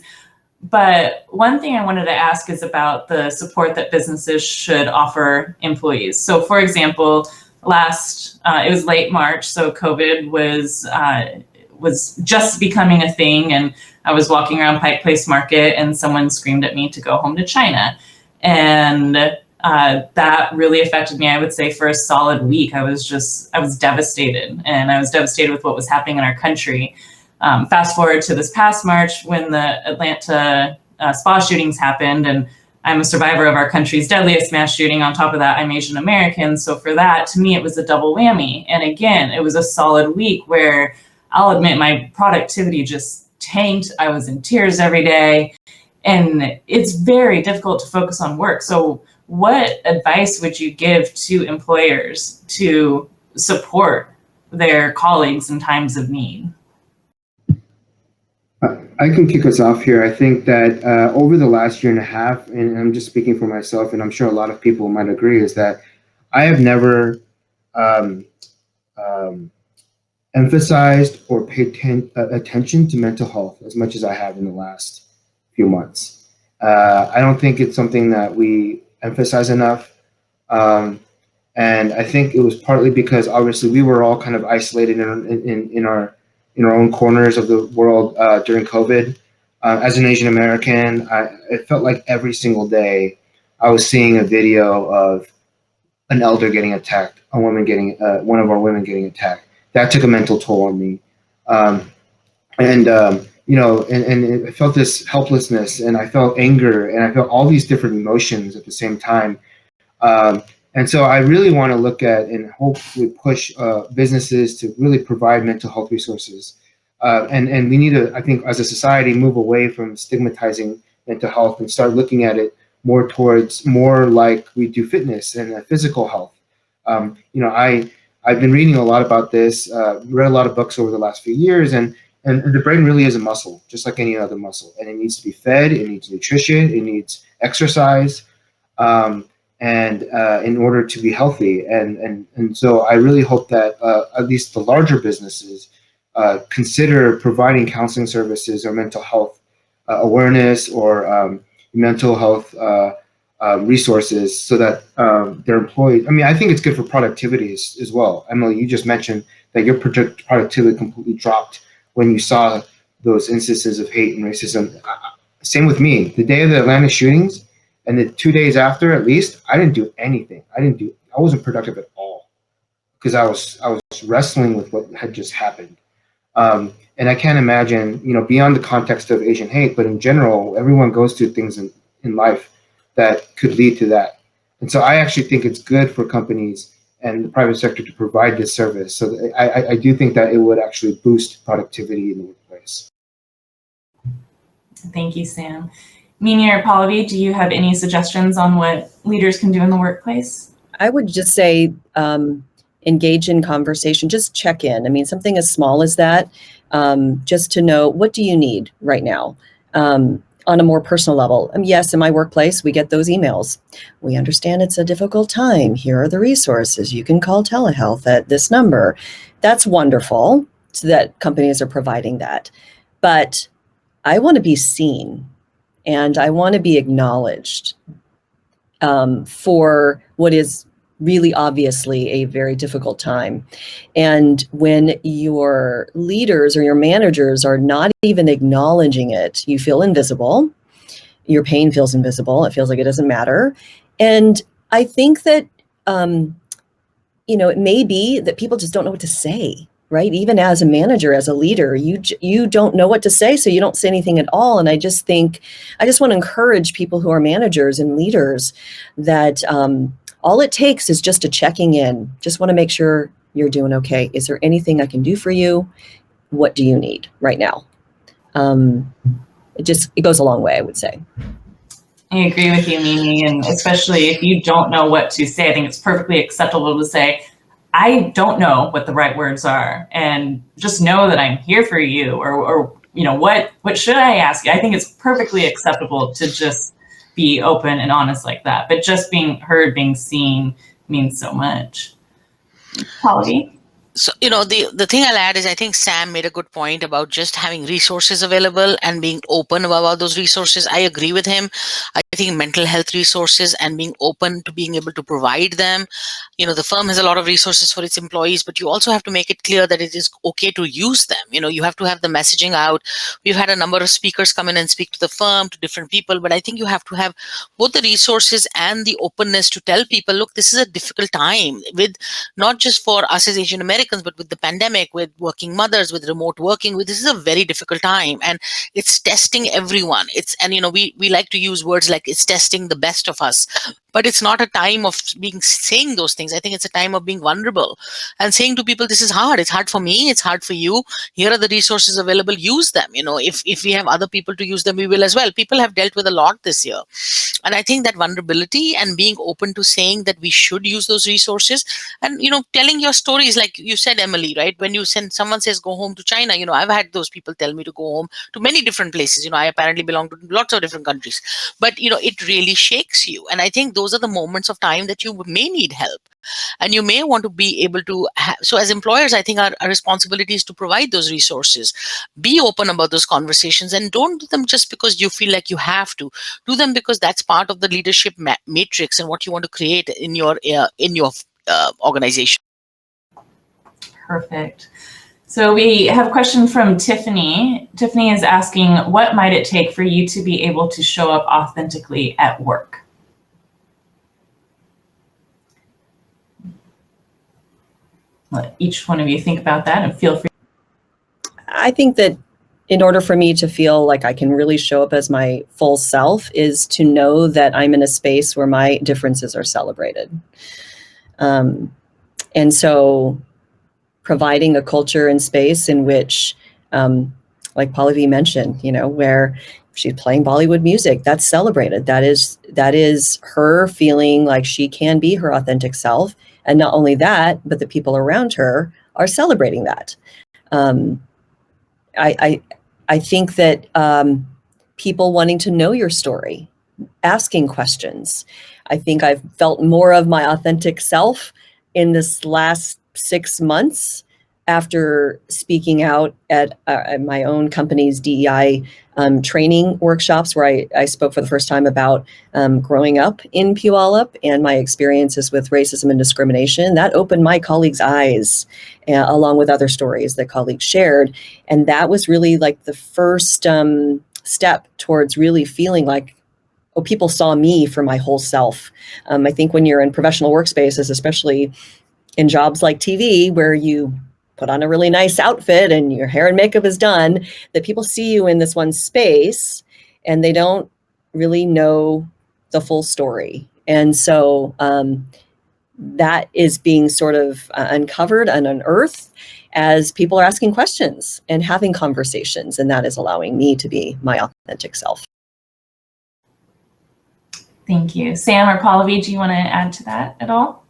but one thing I wanted to ask is about the support that businesses should offer employees. So for example, it was late March, so COVID was just becoming a thing, and I was walking around Pike Place Market and someone screamed at me to go home to China. And that really affected me. I would say for a solid week, I was devastated, and I was devastated with what was happening in our country. Fast forward to this past March when the Atlanta spa shootings happened, and I'm a survivor of our country's deadliest mass shooting. On top of that, I'm Asian American. So for that, to me, it was a double whammy. And again, it was a solid week where I'll admit my productivity just tanked. I was in tears every day, and it's very difficult to focus on work. So what advice would you give to employers to support their colleagues in times of need? I can kick us off here. I think that over the last year and a half, and I'm just speaking for myself, and I'm sure a lot of people might agree, is that I have never emphasized or paid attention to mental health as much as I have in the last few months. I don't think it's something that we emphasize enough. And I think it was partly because obviously we were all kind of isolated in our own corners of the world during COVID. As an Asian American, it felt like every single day I was seeing a video of an elder getting attacked, one of our women getting attacked. That took a mental toll on me. And I felt this helplessness, and I felt anger, and I felt all these different emotions at the same time. And so I really want to look at and hopefully push businesses to really provide mental health resources. And we need to, I think, as a society, move away from stigmatizing mental health and start looking at it more like we do fitness and physical health. I've been reading a lot about this, read a lot of books over the last few years, and the brain really is a muscle, just like any other muscle. And it needs to be fed, it needs nutrition, it needs exercise, and in order to be healthy. And so I really hope that at least the larger businesses consider providing counseling services or mental health awareness or mental health resources so that their employees, I think it's good for productivity as well. Emily, you just mentioned that your productivity completely dropped when you saw those instances of hate and racism. Same with me. The day of the Atlanta shootings and the 2 days after, at least, I didn't do anything. I wasn't productive at all because I was wrestling with what had just happened. And I can't imagine, beyond the context of Asian hate, but in general, everyone goes through things in life that could lead to that. And so I actually think it's good for companies and the private sector to provide this service. So I do think that it would actually boost productivity in the workplace. Thank you, Sam. Mimi or Pallavi, do you have any suggestions on what leaders can do in the workplace? I would just say engage in conversation, just check in. Something as small as that, just to know, what do you need right now? On a more personal level. Yes, in my workplace, we get those emails. We understand it's a difficult time. Here are the resources. You can call telehealth at this number. That's wonderful that companies are providing that. But I want to be seen, and I want to be acknowledged for what is really obviously a very difficult time. And when your leaders or your managers are not even acknowledging it, you feel invisible. Your pain feels invisible. It feels like it doesn't matter. And I think that, it may be that people just don't know what to say, right? Even as a manager, as a leader, you don't know what to say, so you don't say anything at all. And I just want to encourage people who are managers and leaders that all it takes is just a checking in. Just want to make sure you're doing okay. Is there anything I can do for you? What do you need right now? It goes a long way, I would say. I agree with you, Mimi, and especially if you don't know what to say, I think it's perfectly acceptable to say, I don't know what the right words are, and just know that I'm here for you, or what should I ask you? I think it's perfectly acceptable to just be open and honest like that, but just being heard, being seen means so much. Polly? So, the thing I'll add is I think Sam made a good point about just having resources available and being open about those resources. I agree with him. I think mental health resources and being open to being able to provide them. The firm has a lot of resources for its employees, but you also have to make it clear that it is okay to use them. You have to have the messaging out. We've had a number of speakers come in and speak to the firm, to different people, but I think you have to have both the resources and the openness to tell people, look, this is a difficult time, with not just for us as Asian Americans, but with the pandemic, with working mothers, with remote working, this is a very difficult time, and it's testing everyone. We like to use words like it's testing the best of us, but it's not a time of saying those things. I think it's a time of being vulnerable and saying to people, this is hard. It's hard for me. It's hard for you. Here are the resources available. Use them. If we have other people to use them, we will as well. People have dealt with a lot this year. And I think that vulnerability and being open to saying that we should use those resources, and, telling your stories, like you said, Emily, right? When someone says, go home to China, I've had those people tell me to go home to many different places. I apparently belong to lots of different countries, but, it really shakes you. And I think those are the moments of time that you may need help. And you may want to be able to so as employers, I think our responsibility is to provide those resources, be open about those conversations, and don't do them just because you feel like you have to. Do them because that's part of the leadership matrix and what you want to create in your organization. Perfect. So we have a question from Tiffany. Tiffany is asking, what might it take for you to be able to show up authentically at work? Let each one of you think about that and feel free. I think that in order for me to feel like I can really show up as my full self is to know that I'm in a space where my differences are celebrated. And so providing a culture and space in which, like Pallavi mentioned, where she's playing Bollywood music, that's celebrated. That is her feeling like she can be her authentic self. And not only that, but the people around her are celebrating that. I think that people wanting to know your story, asking questions. I think I've felt more of my authentic self in this last 6 months after speaking out at my own company's DEI training workshops, where I spoke for the first time about growing up in Puyallup and my experiences with racism and discrimination. That opened my colleagues' eyes, along with other stories that colleagues shared. And that was really like the first step towards really feeling like, oh, people saw me for my whole self. I think when you're in professional workspaces, especially in jobs like TV, where you put on a really nice outfit and your hair and makeup is done, that people see you in this one space and they don't really know the full story. And so that is being sort of uncovered and unearthed as people are asking questions and having conversations. And that is allowing me to be my authentic self. Thank you. Sam or Pallavi, do you want to add to that at all?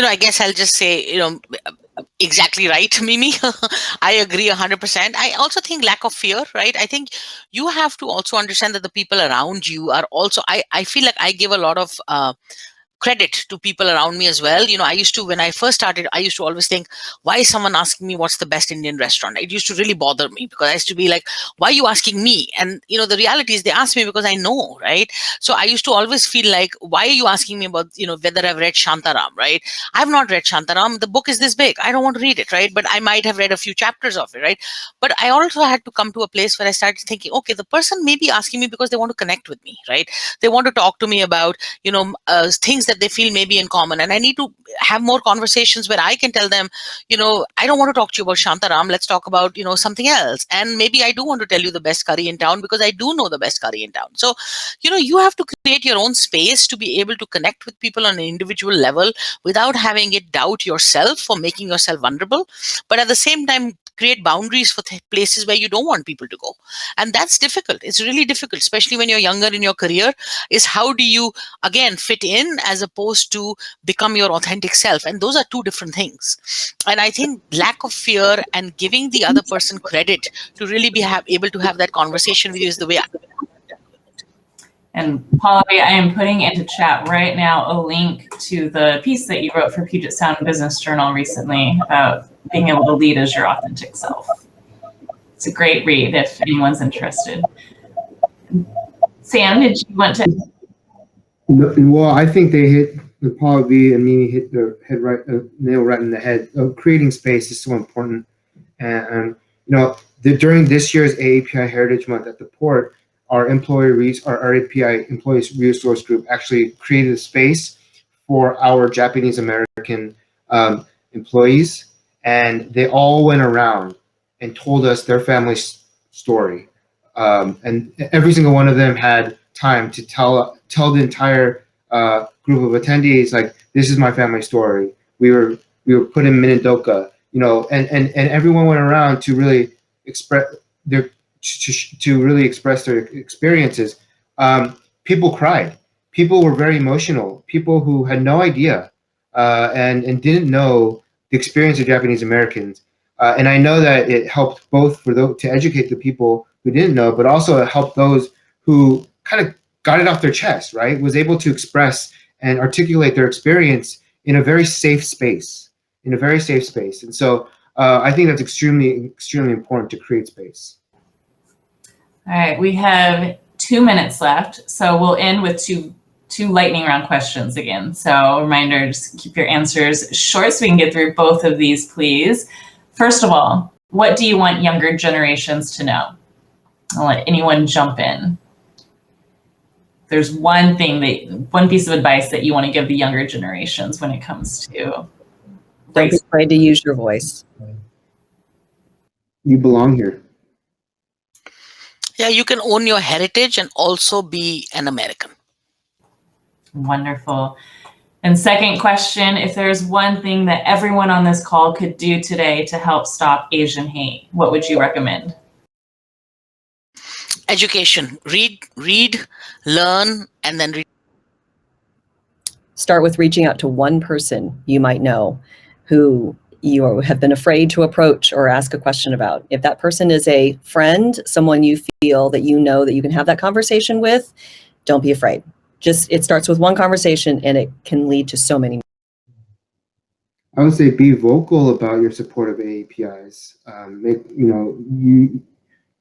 I guess I'll just say, exactly right, Mimi. I agree 100%. I also think lack of fear, right? I think you have to also understand that the people around you are also, I feel like I give a lot of credit to people around me as well. When I first started, I used to always think, why is someone asking me what's the best Indian restaurant? It used to really bother me because I used to be like, why are you asking me? And, the reality is they ask me because I know, right? So I used to always feel like, why are you asking me about, whether I've read Shantaram, right? I've not read Shantaram. The book is this big. I don't want to read it, right? But I might have read a few chapters of it, right? But I also had to come to a place where I started thinking, okay, the person may be asking me because they want to connect with me, right? They want to talk to me about, things that they feel may be in common. And I need to have more conversations where I can tell them, I don't want to talk to you about Shantaram. Let's talk about, something else. And maybe I do want to tell you the best curry in town because I do know the best curry in town. So, you have to create your own space to be able to connect with people on an individual level without having it doubt yourself or making yourself vulnerable. But at the same time, create boundaries for places where you don't want people to go. And that's difficult. It's really difficult, especially when you're younger in your career, is how do you, again, fit in as opposed to become your authentic self? And those are two different things. And I think lack of fear and giving the other person credit to really be able to have that conversation with you is the way I. And Pallavi, I am putting into chat right now a link to the piece that you wrote for Puget Sound Business Journal recently about being able to lead as your authentic self. It's a great read if anyone's interested. Sam, did you want to? No, well, I think they hit Pallavi and Mimi hit the nail right in the head. Creating space is so important, and during this year's AAPI Heritage Month at the port, our AAPI Employees Resource Group actually created a space for our Japanese American employees, and they all went around and told us their family's story. And every single one of them had time to tell the entire group of attendees, like, this is my family story. We were put in Minidoka, and everyone went around to really express their experiences. People cried. People were very emotional. People who had no idea and didn't know the experience of Japanese Americans. And I know that it helped both to educate the people who didn't know, but also it helped those who kind of got it off their chest, right? Was able to express and articulate their experience in a very safe space, And so I think that's extremely, extremely important to create space. All right, we have 2 minutes left, so we'll end with two lightning round questions again. So a reminder, just keep your answers short so we can get through both of these, please. First of all, what do you want younger generations to know? I'll let anyone jump in. There's one piece of advice that you want to give the younger generations when it comes to race. Don't be afraid to use your voice. You belong here. Yeah, you can own your heritage and also be an American. Wonderful. And second question, if there's one thing that everyone on this call could do today to help stop Asian hate, what would you recommend? Education. Read, learn, and then read. Start with reaching out to one person you might know who you have been afraid to approach or ask a question about. If that person is a friend, someone you feel that you know that you can have that conversation with, don't be afraid. It starts with one conversation and it can lead to so many. I would say be vocal about your support of AAPIs.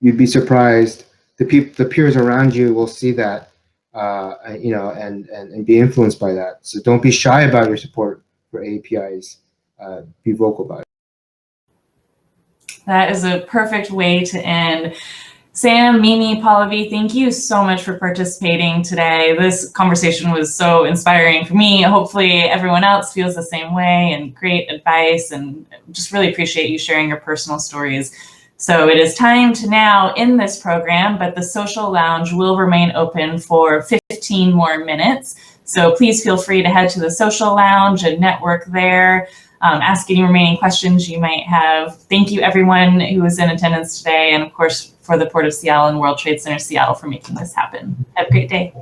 You'd be surprised. The peers around you will see that, and be influenced by that. So don't be shy about your support for AAPIs. Be vocal about it. That is a perfect way to end. Sam, Mimi, Pallavi, thank you so much for participating today. This conversation was so inspiring for me. Hopefully everyone else feels the same way, and great advice, and just really appreciate you sharing your personal stories. So it is time to now end this program, but the social lounge will remain open for 15 more minutes. So please feel free to head to the social lounge and network there. Ask any remaining questions you might have. Thank you everyone who was in attendance today, and of course for the Port of Seattle and World Trade Center Seattle for making this happen. Have a great day.